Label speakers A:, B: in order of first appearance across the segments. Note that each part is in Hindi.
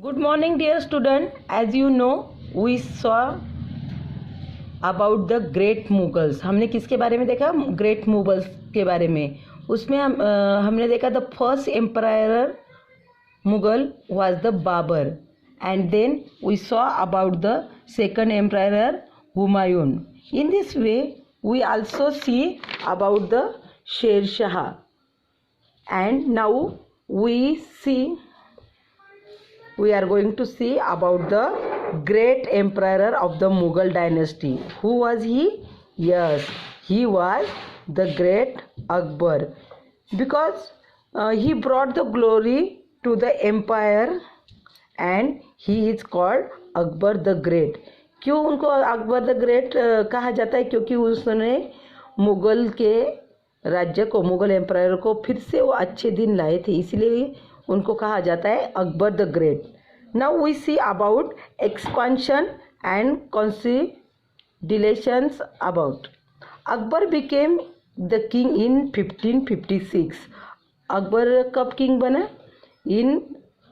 A: Good morning, dear student. As you know, we saw about the great Mughals. हमने किसके बारे में देखा? ग्रेट मुगल्स के बारे में. उसमें हमने देखा the first emperor Mughal was the Babur, and then we saw about the second emperor Humayun. In this way, we also see about the Sher Shah. And now we are going to see about the great emperor of the Mughal dynasty. Who was he? Yes, he was the great Akbar, because he brought the glory to the empire and he is called Akbar the Great. क्यों उनको अकबर द ग्रेट कहा जाता है? क्योंकि उसने मुगल के राज्य को, मुगल एम्पायर को फिर से वो अच्छे दिन लाए थे, इसलिए उनको कहा जाता है Akbar the great. Now we see about expansion and considerations about. Akbar became the king in 1556. Akbar कब किंग बना? In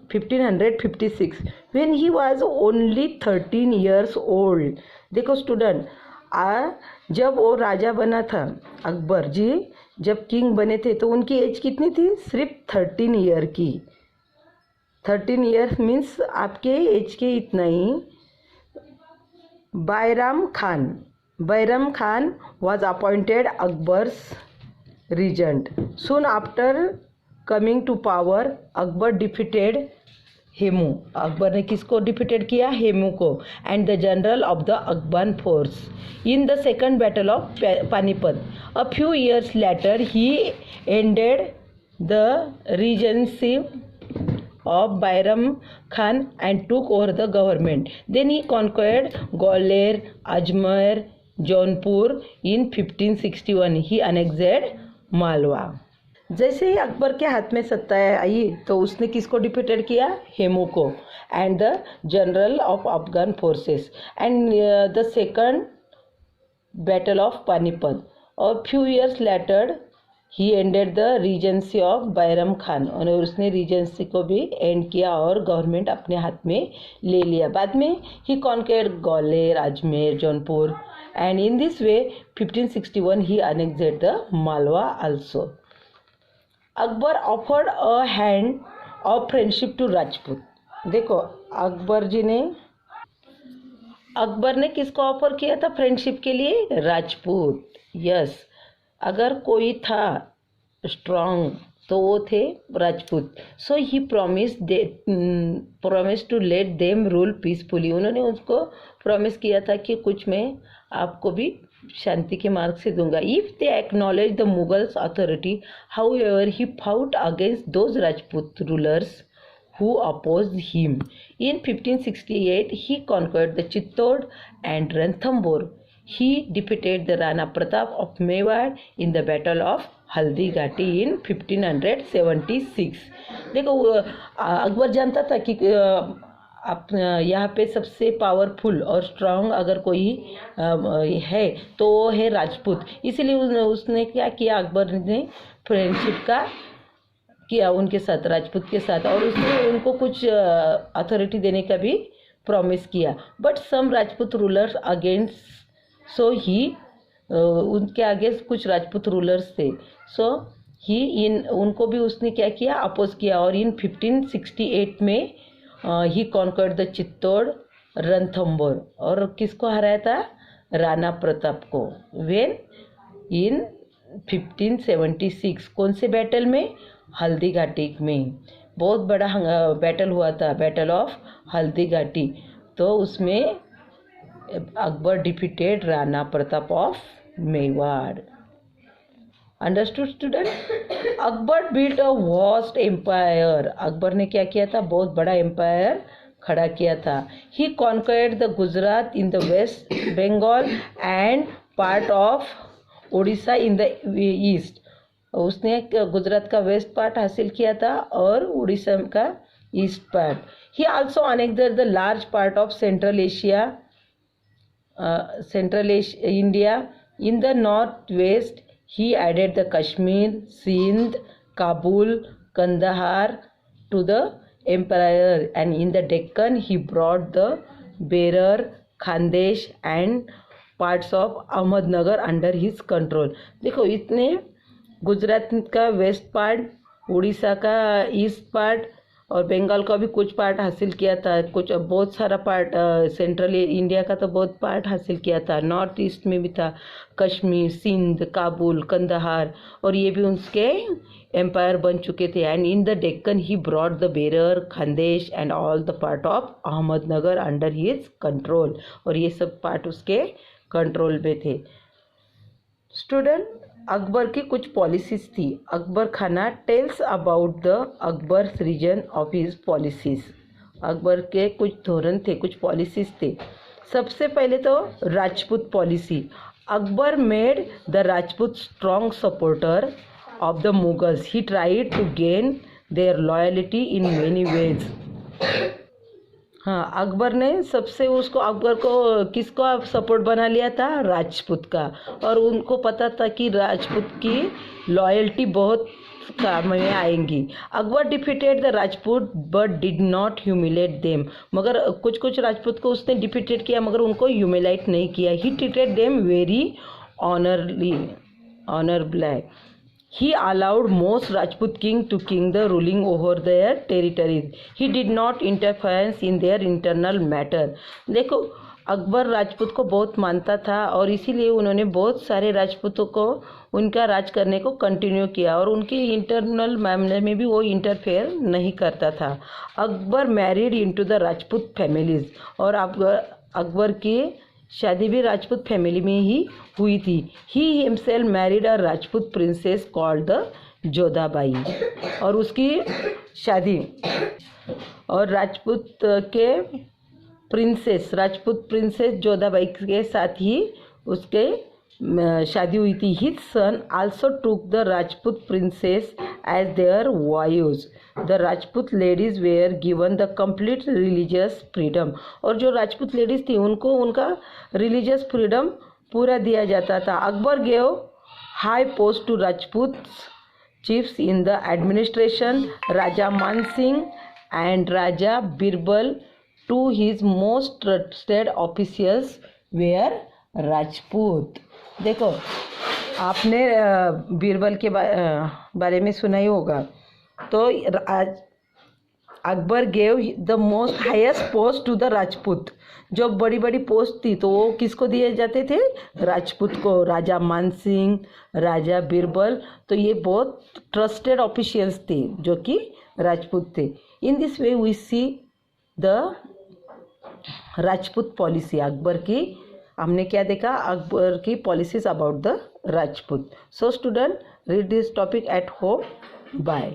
A: 1556 when he was only 13 years old. देखो स्टूडेंट, जब वो राजा बना था अकबर जी, जब किंग बने थे तो उनकी एज कितनी थी? सिर्फ 13 ईयर की. 13 ईयर मीन्स आपके एज के इतना ही. Bairam Khan was appointed Akbar's regent. Soon after coming to power, Akbar defeated Hemu. Akbar ने किसको डिफीटेड किया? हेमू को. And the general of the Akbar force in the second battle of Panipat. A few years later he ended the Regency of Bairam Khan and took over the government. Then he conquered Gwalior, Ajmer, Jaunpur. In 1561 he annexed Malwa. जैसे ही अकबर के हाथ में सत्ता आई तो उसने किसको डिफीटेड किया? हेमू को. And the general of Afghan forces. And the second battle of Panipat. और few years later he ended the regency of Bairam Khan. और उसने रीजेंसी को भी एंड किया और गवर्नमेंट अपने हाथ में ले लिया. बाद में ही conquered Gwalior, Ajmer, Jaunpur. And in this way 1561 he annexed the Malwa also. Akbar offered a hand of friendship to Rajput. देखो अकबर ने किसको ऑफर किया था फ्रेंडशिप के लिए? राजपूत. यस, अगर कोई था स्ट्रांग तो वो थे Rajput. So he promise to let them rule peacefully. उन्होंने उसको प्रॉमिस किया था कि कुछ मैं आपको भी शांति के मार्ग से दूंगा. If they acknowledge the Mughals authority, however he fought against those Rajput rulers who opposed him. In 1568 he conquered the Chittor and Ranthambore. He defeated the Rana Pratap of Mewar in the battle of Haldi Ghati in 1576. देखो अकबर जानता था कि आप यहाँ पे सबसे पावरफुल और स्ट्रांग अगर कोई है तो वो है राजपूत. इसीलिए उसने क्या किया? अकबर ने फ्रेंडशिप का किया उनके साथ, राजपूत के साथ. और उसने उनको कुछ अथॉरिटी देने का भी प्रॉमिस किया. But some Rajput rulers against, so he उनके आगे कुछ राजपूत रूलर्स थे. सो ही उनको भी उसने क्या किया? अपोज किया. और इन 1568 में ही कॉन्कर्ड द चित्तौड़, रणथंबोर. और किसको हराया था? राणा प्रताप को. When in 1576. कौन से बैटल में? हल्दी घाटी में. बहुत बड़ा बैटल हुआ था, बैटल ऑफ हल्दी घाटी. तो उसमें Akbar defeated Rana Pratap of Mewar. Understood student? Akbar built a vast empire. Akbar ने क्या किया था? बहुत बड़ा एम्पायर खड़ा किया था. He conquered the Gujarat in the west Bengal and part of Orissa in the east. उसने गुजरात का वेस्ट पार्ट हासिल किया था और उड़ीसा का east part. He also annexed the large part of central India. In the north west he added the Kashmir, Sindh, Kabul, Kandahar to the empire, and in the Deccan he brought the Berar, Khandesh and parts of Ahmednagar under his control. देखो इतने गुजरात का वेस्ट पार्ट, उड़ीसा का ईस्ट पार्ट और बंगाल का भी कुछ पार्ट हासिल किया था, कुछ बहुत सारा पार्ट सेंट्रल इंडिया का तो बहुत पार्ट हासिल किया था, नॉर्थ ईस्ट में भी था, कश्मीर, सिंध, काबुल, कंदहार, और ये भी उसके एम्पायर बन चुके थे. And in the Deccan he brought the bearer, Khandesh and all the part of Ahmednagar under his control, और ये सब पार्ट उसके कंट्रोल में थे. स्टूडेंट, अकबर की कुछ पॉलिसीज थी. अकबर खाना tells about the Akbar reason of his policies. Akbar के कुछ धोरण थे, कुछ पॉलिसीज थे. सबसे पहले तो Rajput policy. Akbar made the Rajput strong supporter of the Mughals. He tried to gain their loyalty in many ways. हाँ, अकबर ने सबसे उसको, अकबर को किसको सपोर्ट बना लिया था? राजपूत का. और उनको पता था कि राजपूत की लॉयल्टी बहुत काम में आएंगी. Akbar defeated the Rajput but did not humiliate them. मगर कुछ कुछ राजपूत को उसने डिफीटेड किया मगर उनको ह्यूमिलेट नहीं किया. He treated them very honourably. He allowed most Rajput king to king the ruling over their territories. He did not interference in their internal matter. देखो, अकबर राजपूत को बहुत मानता था और इसीलिए उन्होंने बहुत सारे राजपूतों को उनका राज करने को कंटिन्यू किया और उनके इंटरनल मामले में भी वो इंटरफेयर नहीं करता था. Akbar married into the Rajput families. और अकबर की शादी भी राजपूत फैमिली में ही हुई थी. He himself married a Rajput princess called the Jodha Bai. और उसकी शादी और राजपूत प्रिंसेस जोधाबाई के साथ ही उसके शादी हुई थी. His son also took the Rajput princesses as their wives. The Rajput ladies were given the complete religious freedom. और जो राजपूत लेडीज थी उनको उनका रिलीजियस फ्रीडम पूरा दिया जाता था. Akbar gave high post to Rajput chiefs in the administration. Raja Mansingh and Raja Birbal two his most trusted officials were Rajput. देखो, आपने बीरबल के बारे में सुना ही होगा. तो Akbar gave the most highest post to the Rajput. जो बड़ी बड़ी पोस्ट थी तो वो किसको दिए जाते थे? राजपूत को. राजा मानसिंह, राजा बीरबल, तो ये बहुत ट्रस्टेड ऑफिशियल्स थे जो कि राजपूत थे. In this way we see the Rajput policy. Akbar की हमने क्या देखा? अकबर की policies about the Rajput. So student, read this topic at home. Bye.